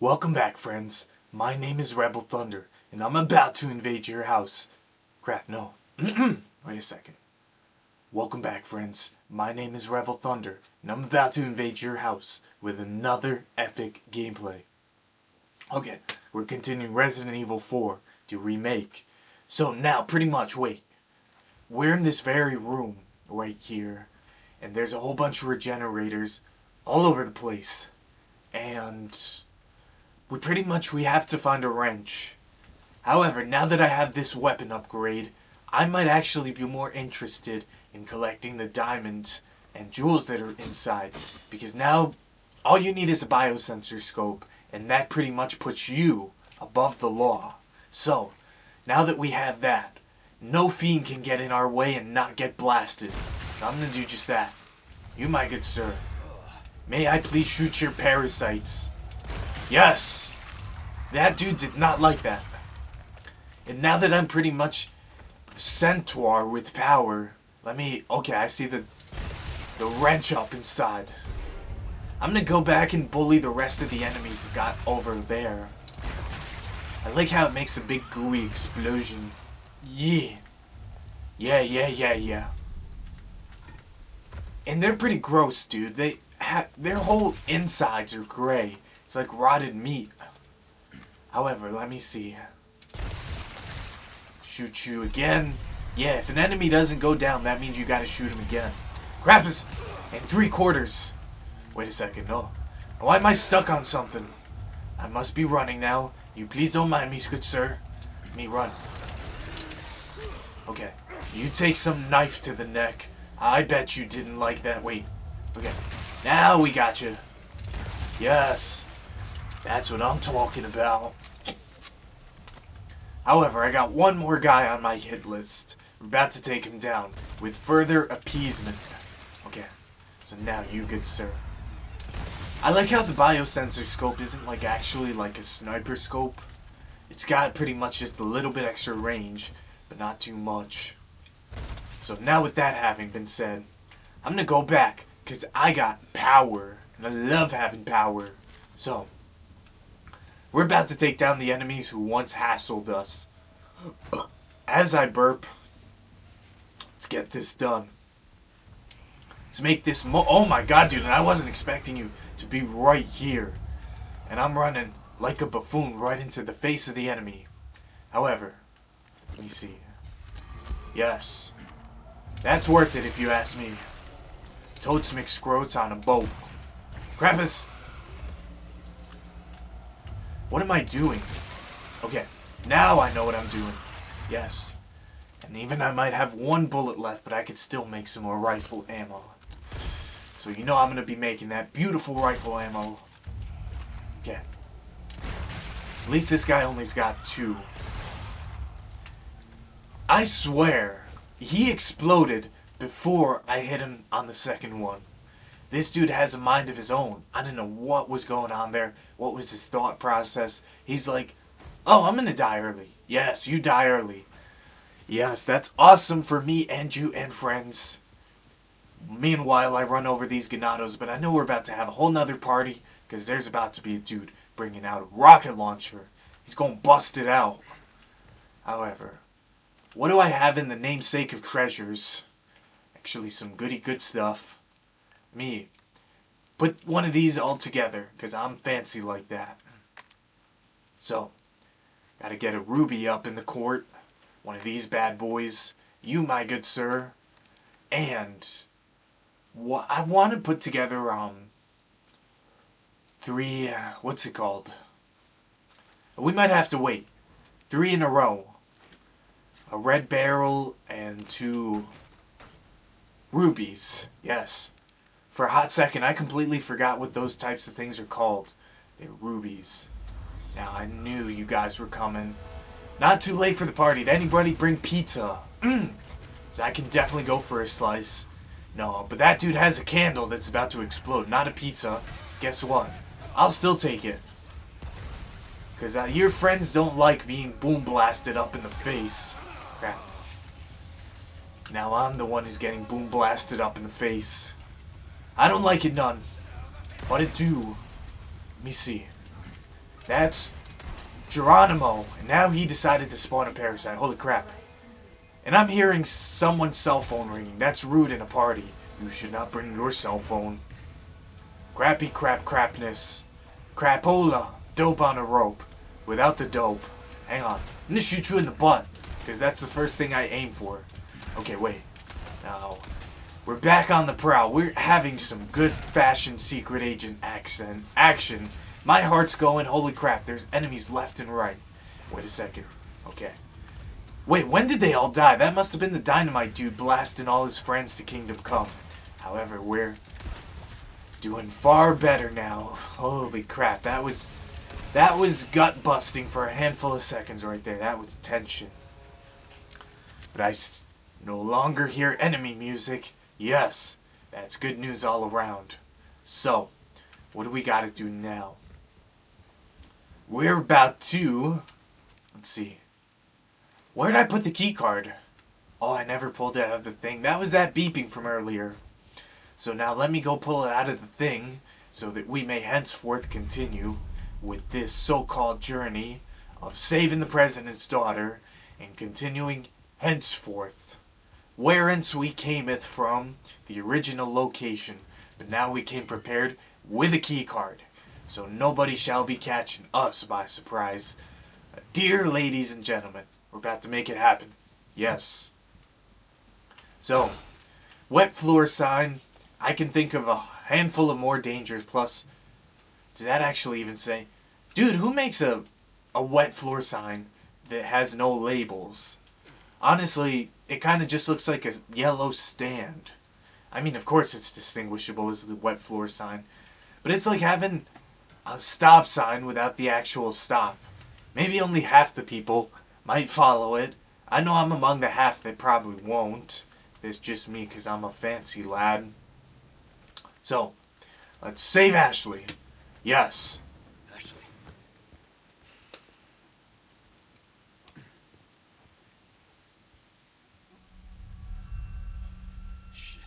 Welcome back, friends. My name is Rebel Thunder, and I'm about to invade your house. Crap, no. Wait a second. Welcome back, friends. My name is Rebel Thunder, and I'm about to invade your house with another epic gameplay. Okay, we're continuing Resident Evil 4 to Remake. So now, pretty much, wait. We're in this very room right here, and there's a whole bunch of regenerators all over the place. And we have to find a wrench. However, now that I have this weapon upgrade, I might actually be more interested in collecting the diamonds and jewels that are inside, because now all you need is a biosensor scope, and that pretty much puts you above the law. So, now that we have that, no fiend can get in our way and not get blasted. So I'm gonna do just that. You, my good sir, may I please shoot your parasites? Yes! That dude did not like that. And now that I'm pretty much centaur with power, okay, I see the wrench up inside. I'm gonna go back and bully the rest of the enemies that got over there. I like how it makes a big gooey explosion. Yeah. Yeah. And they're pretty gross, dude. Their whole insides are gray. It's like rotted meat. However, let me see. Shoot you again. Yeah, if an enemy doesn't go down, that means you gotta shoot him again. Crap is in 3/4. Wait a second, no. Why am I stuck on something? I must be running now. You please don't mind me, good sir. Let me run. Okay, you take some knife to the neck. I bet you didn't like that. Wait. Okay, now we got you. Yes, that's what I'm talking about. However, I got one more guy on my hit list. We're about to take him down with further appeasement. Okay, so now you, good sir. I like how the biosensor scope isn't actually like a sniper scope. It's got pretty much just a little bit extra range, but not too much. So now with that having been said, I'm gonna go back, because I got power, and I love having power. So, we're about to take down the enemies who once hassled us. As I burp, let's get this done. Let's make this oh my god, dude, and I wasn't expecting you to be right here. And I'm running like a buffoon right into the face of the enemy. However, let me see. Yes. That's worth it if you ask me. Totes McScroats on a boat. Krampus! What am I doing? Okay, now I know what I'm doing. Yes. And even I might have one bullet left, but I could still make some more rifle ammo. So you know I'm going to be making that beautiful rifle ammo. Okay. At least this guy only's got 2. I swear, he exploded before I hit him on the second one. This dude has a mind of his own. I don't know what was going on there. What was his thought process? He's like, oh, I'm gonna die early. Yes, you die early. Yes, that's awesome for me and you and friends. Meanwhile, I run over these ganados, but I know we're about to have a whole nother party, because there's about to be a dude bringing out a rocket launcher. He's gonna bust it out. However, what do I have in the namesake of treasures? Actually, some goody good stuff. Me. Put one of these all together, because I'm fancy like that. So, gotta get a ruby up in the court. One of these bad boys. You, my good sir. And I want to put together 3, what's it called? We might have to wait. 3 in a row. A red barrel and 2 rubies. Yes. For a hot second, I completely forgot what those types of things are called. They're rubies. Now, I knew you guys were coming. Not too late for the party. Did anybody bring pizza? So I can definitely go for a slice. No, but that dude has a candle that's about to explode, not a pizza. Guess what? I'll still take it. Because your friends don't like being boom blasted up in the face. Crap. Now I'm the one who's getting boom blasted up in the face. I don't like it none. But it do. Let me see. That's Geronimo. And now he decided to spawn a parasite. Holy crap. And I'm hearing someone's cell phone ringing. That's rude in a party. You should not bring your cell phone. Crappy crapness. Crapola. Dope on a rope. Without the dope. Hang on. I'm gonna shoot you in the butt. Because that's the first thing I aim for. Okay, wait. Now, we're back on the prowl. We're having some good fashion secret agent action. My heart's going. Holy crap, there's enemies left and right. Wait a second. Okay. Wait, when did they all die? That must have been the dynamite dude blasting all his friends to Kingdom Come. However, we're doing far better now. Holy crap, that was gut busting for a handful of seconds right there. That was tension. But I no longer hear enemy music. Yes, that's good news all around. So, what do we gotta do now? We're about to... Let's see. Where did I put the key card? Oh, I never pulled it out of the thing. That was that beeping from earlier. So now let me go pull it out of the thing so that we may henceforth continue with this so-called journey of saving the president's daughter and continuing henceforth wherence we cameth from the original location. But now we came prepared with a key card, so nobody shall be catching us by surprise. Dear ladies and gentlemen, we're about to make it happen. Yes. So, wet floor sign. I can think of a handful of more dangers, plus, does that actually even say? Dude, who makes a wet floor sign that has no labels? Honestly, it kind of just looks like a yellow stand. I mean, of course it's distinguishable as the wet floor sign, but it's like having a stop sign without the actual stop. Maybe only half the people might follow it. I know I'm among the half that probably won't. It's just me because I'm a fancy lad. So, let's save Ashley. Yes. Ashley. Shit.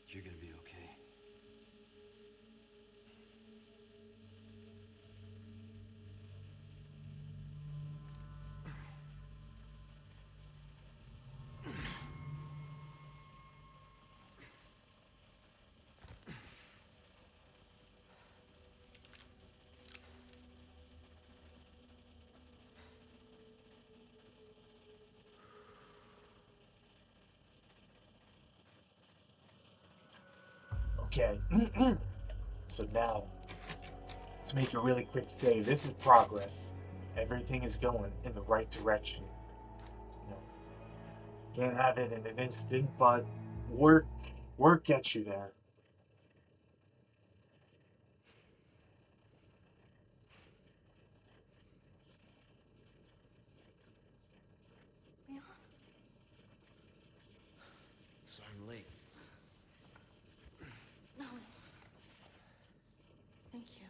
You're gonna be okay. Okay. So now, let's make a really quick save. This is progress. Everything is going in the right direction. You know, can't have it in an instant, but work gets you there. Leon? Sorry I'm late. No. Thank you.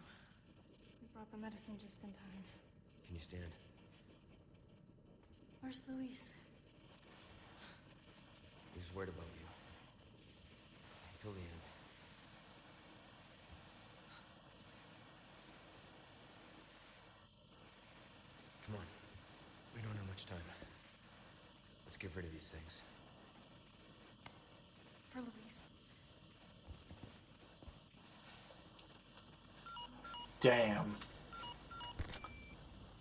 You brought the medicine just in time. Can you stand? Where's Luis? He was worried about you. Until the end. Come on. We don't have much time. Let's get rid of these things. For Luis. Damn.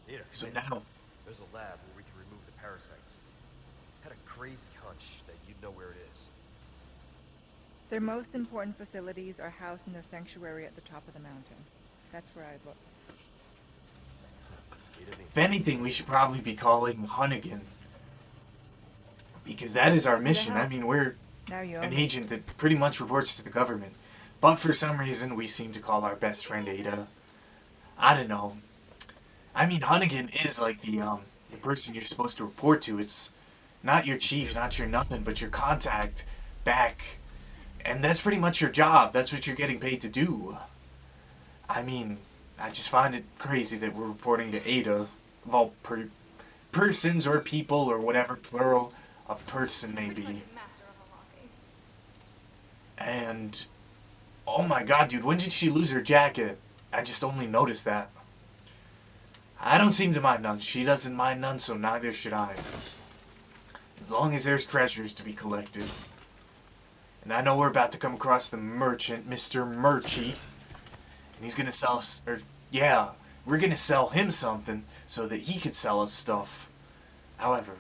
Nita, So come in. now, There's a lab where we can remove the parasites. Had a crazy hunch that you'd know where it is. Their most important facilities are housed in their sanctuary at the top of the mountain. That's where I look. if anything, we should probably be calling Hunnigan. Because that is our mission. I mean, we're Now you an own me. agent that pretty much reports to the government. But for some reason, we seem to call our best friend Ada. I don't know. I mean, Hunnigan is like the person you're supposed to report to. It's not your chief, not your nothing, but your contact back. And that's pretty much your job. That's what you're getting paid to do. I mean, I just find it crazy that we're reporting to Ada, of all persons or people or whatever plural a person may Pretty much be. a master of unlocking. And, oh my god, dude, when did she lose her jacket? I just only noticed that. I don't seem to mind none. She doesn't mind none, so neither should I. As long as there's treasures to be collected. And I know we're about to come across the merchant, Mr. Murchy. And he's gonna sell us, or, yeah, we're gonna sell him something so that he could sell us stuff. However,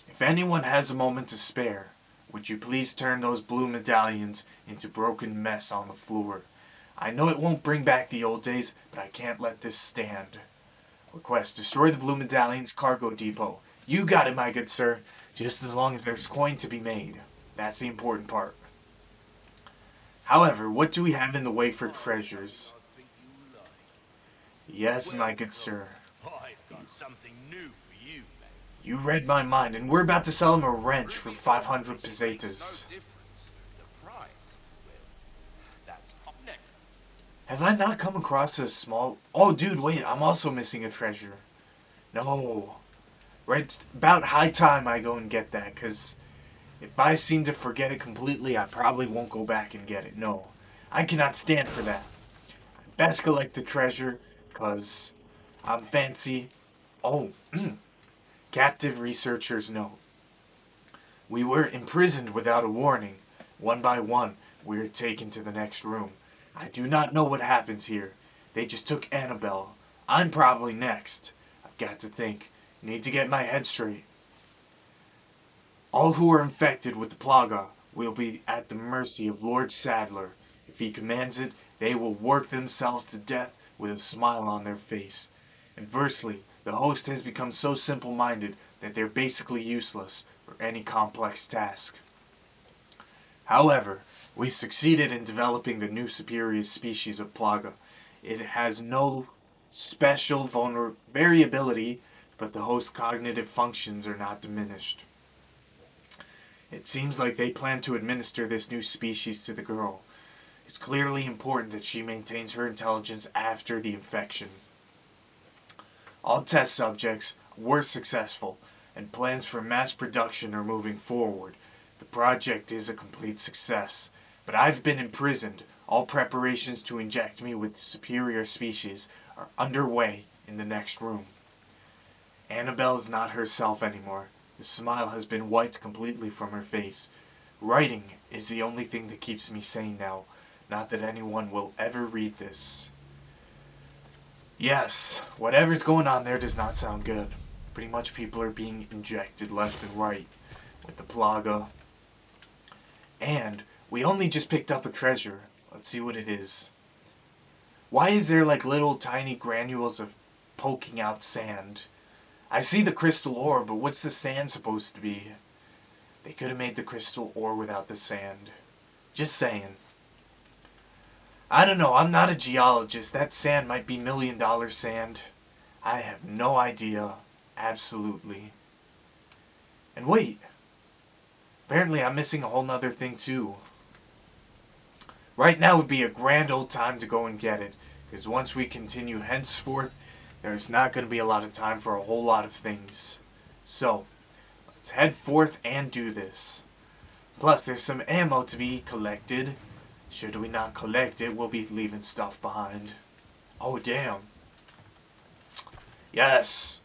if anyone has a moment to spare, would you please turn those blue medallions into broken mess on the floor? I know it won't bring back the old days, but I can't let this stand. Request, destroy the blue medallions cargo depot. You got it, my good sir. Just as long as there's coin to be made. That's the important part. However, what do we have in the way for treasures? Yes, my good sir. I've got something new for you, man. You read my mind, and we're about to sell him a wrench for 500 pesetas. No difference. The price, well, that's up next. Have I not come across a small... Oh, dude, wait, I'm also missing a treasure. No. Right, about high time I go and get that, because if I seem to forget it completely, I probably won't go back and get it. No, I cannot stand for that. I best collect the treasure, because I'm fancy. Oh, captive researchers know. We were imprisoned without a warning. One by one, we are taken to the next room. I do not know what happens here. They just took Annabelle. I'm probably next. I've got to think. Need to get my head straight. All who are infected with the plaga will be at the mercy of Lord Sadler. If he commands it, they will work themselves to death with a smile on their face. Inversely, the host has become so simple-minded that they're basically useless for any complex task. However, we succeeded in developing the new superior species of plaga. It has no special variability, but the host's cognitive functions are not diminished. It seems like they plan to administer this new species to the girl. It's clearly important that she maintains her intelligence after the infection. All test subjects were successful, and plans for mass production are moving forward. The project is a complete success, but I've been imprisoned. All preparations to inject me with the superior species are underway in the next room. Annabelle is not herself anymore. The smile has been wiped completely from her face. Writing is the only thing that keeps me sane now. Not that anyone will ever read this. Yes, whatever's going on there does not sound good. Pretty much people are being injected left and right with the plaga. And we only just picked up a treasure. Let's see what it is. Why is there like little tiny granules of poking out sand? I see the crystal ore, but what's the sand supposed to be? They could have made the crystal ore without the sand. Just saying. I don't know, I'm not a geologist. That sand might be $1,000,000 sand. I have no idea. Absolutely. And wait. Apparently I'm missing a whole nother thing too. Right now would be a grand old time to go and get it. Because once we continue henceforth, there's not going to be a lot of time for a whole lot of things. So, let's head forth and do this. Plus, there's some ammo to be collected. Should we not collect it, we'll be leaving stuff behind. Oh, damn. Yes.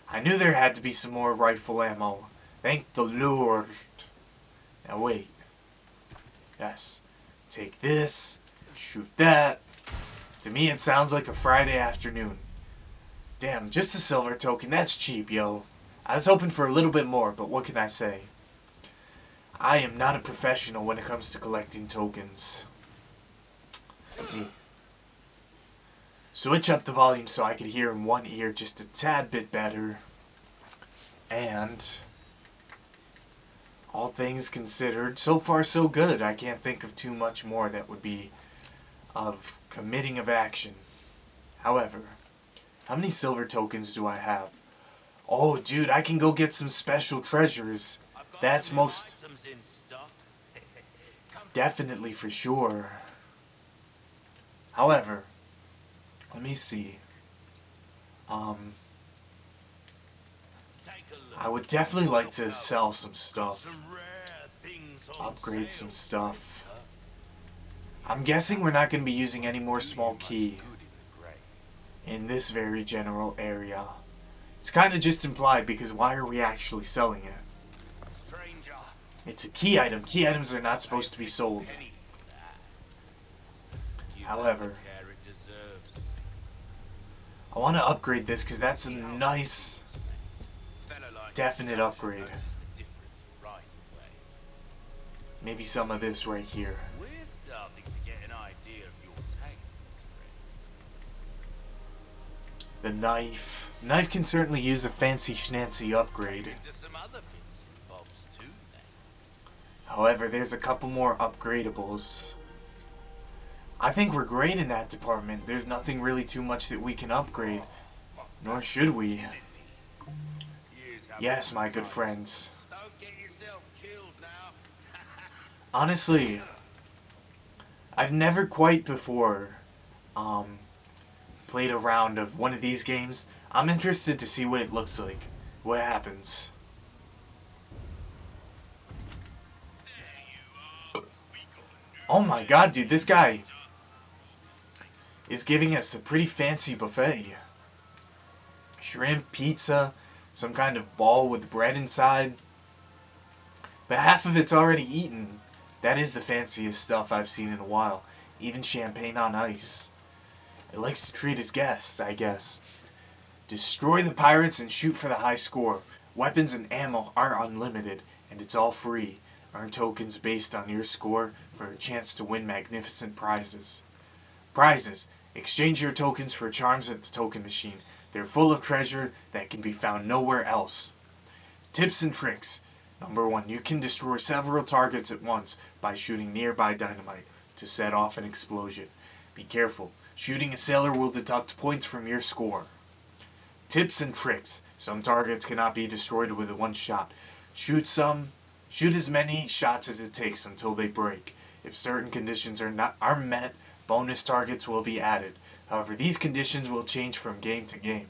I knew there had to be some more rifle ammo. Thank the Lord. Now, wait. Yes. Take this. Shoot that. To me, it sounds like a Friday afternoon. Damn, just a silver token, that's cheap, yo. I was hoping for a little bit more, but what can I say? I am not a professional when it comes to collecting tokens. Let me switch up the volume so I could hear in one ear just a tad bit better. And all things considered, so far so good. I can't think of too much more that would be of committing of action. However, How many silver tokens do I have? Oh, dude, I can go get some special treasures. That's most definitely for sure. However, let me see. I would definitely like to sell some stuff. Upgrade some stuff. I'm guessing we're not going to be using any more small key in this very general area. It's kind of just implied because why are we actually selling it? It's a key item. Key items are not supposed to be sold. However, I want to upgrade this because that's a nice, definite upgrade. Maybe some of this right here. The knife. Knife can certainly use a fancy schmancy upgrade. However, there's a couple more upgradables. I think we're great in that department. There's nothing really too much that we can upgrade. Nor should we. Yes, my good friends. Honestly, I've never quite before played a round of one of these games. I'm interested to see what it looks like. What happens. Oh my god, dude, this guy is giving us a pretty fancy buffet. Shrimp, pizza, some kind of ball with bread inside. But half of it's already eaten. That is the fanciest stuff I've seen in a while. Even champagne on ice. It likes to treat its guests, I guess. Destroy the pirates and shoot for the high score. Weapons and ammo are unlimited, and it's all free. Earn tokens based on your score for a chance to win magnificent prizes. Prizes. Exchange your tokens for charms at the token machine. They're full of treasure that can be found nowhere else. Tips and tricks. Number 1. You can destroy several targets at once by shooting nearby dynamite to set off an explosion. Be careful. Shooting a sailor will deduct points from your score. Tips and tricks. Some targets cannot be destroyed with one shot. Shoot as many shots as it takes until they break. If certain conditions are met, bonus targets will be added. However, these conditions will change from game to game.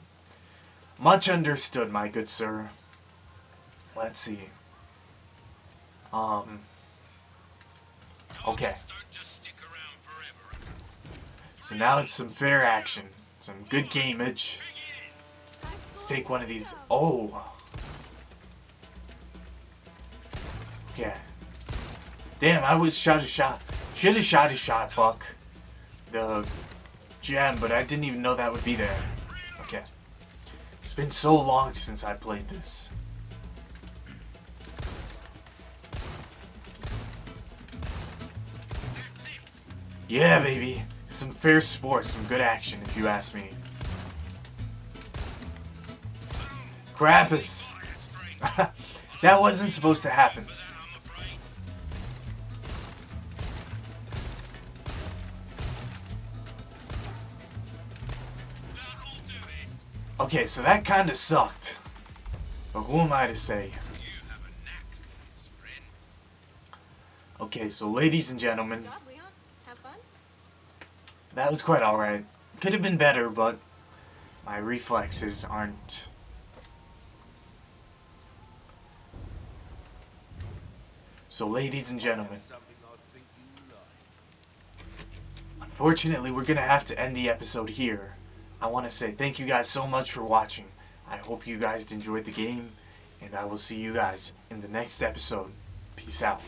Much understood, my good sir. Let's see. Okay. So now it's some fair action. Some good gameage. Let's take one of these. Oh. Okay. Damn, I would shot a shot. Should have shot a shot, fuck. The gem, but I didn't even know that would be there. Okay. It's been so long since I played this. Yeah, baby. Some fair sports, some good action, if you ask me. Krampus! That wasn't supposed to happen. Okay, so that kinda sucked. But who am I to say? Okay, so ladies and gentlemen, that was quite alright. Could have been better, but my reflexes aren't. So ladies and gentlemen, unfortunately we're gonna have to end the episode here. I want to say thank you guys so much for watching. I hope you guys enjoyed the game, and I will see you guys in the next episode. Peace out.